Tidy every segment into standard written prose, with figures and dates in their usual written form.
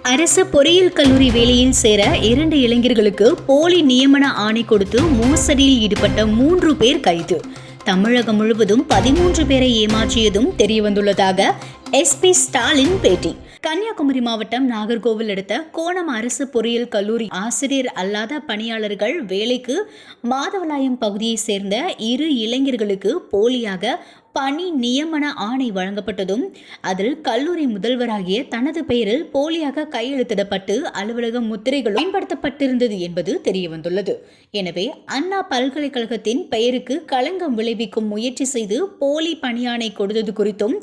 அரசு பொறியியல் கல்லூரி வேலையில் சேர 2 இளைஞர்களுக்கு போலி நியமன ஆணை கொடுத்து மோசடியில் ஈடுபட்ட 3 பேர் கைது. தமிழகம் முழுவதும் 13 பேரை ஏமாற்றியதும் தெரியவந்துள்ளதாக எஸ்பி ஸ்டாலின் பேட்டி. கன்னியாகுமரி மாவட்டம் நாகர்கோவில் அடுத்த கோணம் அரசு பொறியியல் கல்லூரி ஆசிரியர் அல்லாத பணியாளர்கள் வேலைக்கு மாதவலாயம் பகுதியைச் சேர்ந்த 2 இளைஞர்களுக்கு போலியாக பணி நியமன ஆணை வழங்கப்பட்டதும் அதில் கல்லூரி முதல்வராகிய தனது பெயரில் போலியாக கையெழுத்திடப்பட்டு அலுவலக முத்திரைகள் பயன்படுத்தப்பட்டிருந்தது என்பது தெரியவந்துள்ளது. எனவே அண்ணா பல்கலைக்கழகத்தின் பெயருக்கு களங்கம் விளைவிக்கும் முயற்சி செய்து போலி பணியாணை கொடுத்தது குறித்தும்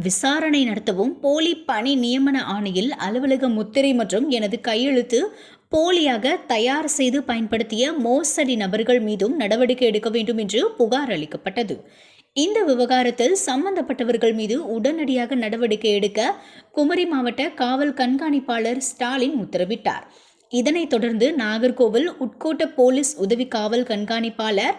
விசாரணை நடத்தவும் போலி பணி நியமன ஆணையில் அலுவலக முத்திரை மற்றும் எனது கையெழுத்து போலியாக தயார் செய்து பயன்படுத்திய மோசடி நபர்கள் மீதும் நடவடிக்கை எடுக்க வேண்டும் என்று புகார் அளிக்கப்பட்டது. இந்த விவகாரத்தில் சம்பந்தப்பட்டவர்கள் மீது உடனடியாக நடவடிக்கை எடுக்க குமரி மாவட்ட காவல் கண்காணிப்பாளர் ஸ்டாலின் உத்தரவிட்டார். இதனைத் தொடர்ந்து நாகர்கோவில் உட்கோட்ட போலீஸ் உதவி காவல் கண்காணிப்பாளர்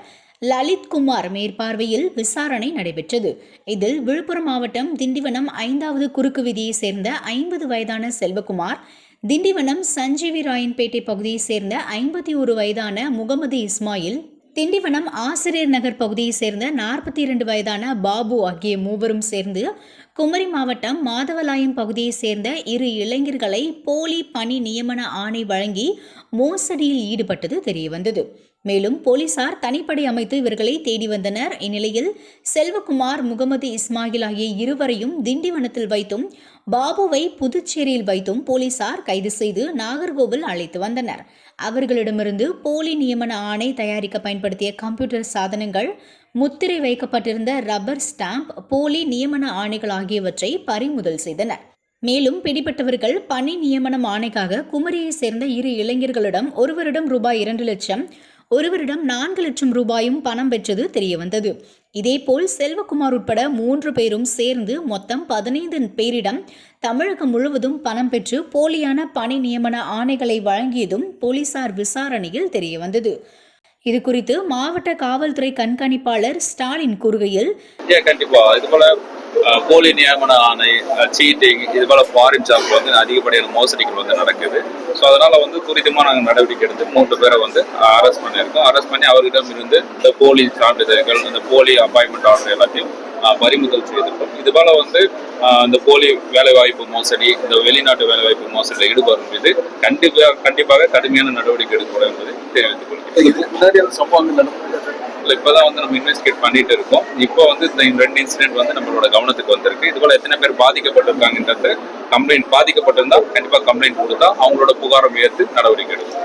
லலித்குமார் மேற்பார்வையில் விசாரணை நடைபெற்றது. இதில் விழுப்புரம் மாவட்டம் திண்டிவனம் 5வது குறுக்கு வீதியை சேர்ந்த 50 வயதான செல்வகுமார், திண்டிவனம் சஞ்சீவி ராயன்பேட்டை பகுதியைச் சேர்ந்த 51 வயதான முகமது இஸ்மாயில், திண்டிவனம் ஆசிரியர் நகர் பகுதியைச் சேர்ந்த 42 வயதான பாபு ஆகிய மூவரும் சேர்ந்து குமரி மாவட்டம் மாதவலாயம் பகுதியைச் சேர்ந்த 2 இளைஞர்களை போலி பணி நியமன ஆணை வழங்கி மோசடியில் ஈடுபட்டது தெரியவந்தது. மேலும் போலீசார் தனிப்படை அமைத்து இவர்களை தேடி வந்தனர். இந்நிலையில் செல்வகுமார், முகமது இஸ்மாயில் ஆகிய இருவரையும் திண்டிவனத்தில் வைத்தும் பாபுவை புதுச்சேரியில் வைத்தும் போலீசார் கைது செய்து நாகர்கோவில் அழைத்து வந்தனர். அவர்களிடமிருந்து போலி நியமன ஆணை தயாரிக்க பயன்படுத்திய கம்ப்யூட்டர் சாதனங்கள், முத்திரை வைக்கப்பட்டிருந்த ரப்பர் ஸ்டாம்ப், போலி நியமன ஆணைகள் ஆகியவற்றை பறிமுதல் செய்தனர். மேலும் பிடிபட்டவர்கள் பணி நியமனம் ஆணைக்காக குமரியை சேர்ந்த 2 இளைஞர்களிடம் ஒருவரிடம் ரூபாய் 2 லட்சம், ஒருவரிடம் 4 லட்சம் ரூபாயும் பணம் பெற்றது தெரியவந்தது. இதேபோல் செல்வகுமார் உட்பட 3 பேரும் சேர்ந்து மொத்தம் 15 பேரிடம் தமிழகம் முழுவதும் பணம் பெற்று போலியான பணி நியமன ஆணைகளை வழங்கியதும் போலீசார் விசாரணையில் தெரியவந்தது. இது குறித்து மாவட்ட காவல்துறை கண்காணிப்பாளர் ஸ்டாலின் கூறுகையில், கண்டிப்பா இதுபோல போலி நியமன ஆணை, சீட்டிங், இதுபோல ஃபாரின் ஜாப் வந்து அதிகப்படியான மோசடிகள் வந்து நடக்குது. ஸோ அதனால வந்து துரிதமாக நாங்கள் நடவடிக்கை எடுத்து 3 பேரை வந்து அரெஸ்ட் பண்ணியிருக்கோம். அரெஸ்ட் பண்ணி அவர்களிடம் இருந்து இந்த போலி சான்றிதழ்கள், இந்த போலி அப்பாயின்மெண்ட் ஆர்டர் எல்லாத்தையும் பறிமுதல் செய்திருக்கோம். இதுபோல வந்து இந்த போலி வேலைவாய்ப்பு மோசடி, இந்த வெளிநாட்டு வேலைவாய்ப்பு மோசடியில் ஈடுபடும் மீது கண்டிப்பாக கடுமையான நடவடிக்கை எடுக்கப்படும் என்பதை தெரிவித்துக் கொள்கிறேன். இப்பதான் வந்து நம்ம இன்வெஸ்டிகேட் பண்ணிட்டு இருக்கோம். இப்போ வந்து இந்த 2 இன்சிடென்ட் வந்து நம்மளோட கவனத்துக்கு வந்திருக்கு. இதுபோல எத்தனை பேர் பாதிக்கப்பட்டிருக்காங்கன்றது கம்ப்ளைண்ட் பாதிக்கப்பட்டிருந்தா கண்டிப்பா கம்ப்ளைண்ட் கொடுத்தா அவங்களோட புகாரை ஏற்று நடவடிக்கை எடுக்கும்.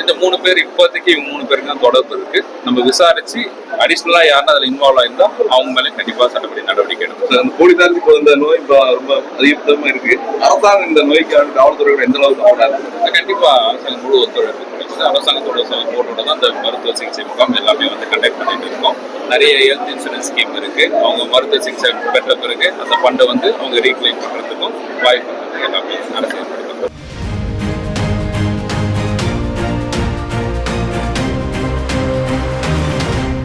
இந்த 3 பேர் இப்போதைக்கு 3 பேருக்கு தான் தொடர்பு இருக்கு. நம்ம விசாரிச்சு அடிஷனலா யாருன்னா அதுல இன்வால்வ் ஆயிருந்தா அவங்க மேலே கண்டிப்பா சட்டப்படி நடவடிக்கை எடுக்கும். போலீசாருக்கு இப்போ இந்த நோய் ரொம்ப அதிகமா இருக்கு. அரசாங்கம் இந்த நோய்க்கு காவல்துறையோட எந்த அளவுக்கு கண்டிப்பா அரசாங்கம் முழு ஒத்துழைப்பு அரசாங்கத்தோட சப்போர்ட்டோட தான் இந்த மருத்துவ சிகிச்சை முகாம் எல்லாமே வந்து கண்டக்ட் பண்ணிட்டு இருக்கோம். நிறைய ஹெல்த் இன்சூரன்ஸ் ஸ்கீம் இருக்கு. அவங்க மருத்துவ சிகிச்சை பெற்ற பிறகு அந்த ஃபண்டை வந்து அவங்க ரீக்ளைம் பண்றதுக்கும் வாய்ப்பு எல்லாமே அரசு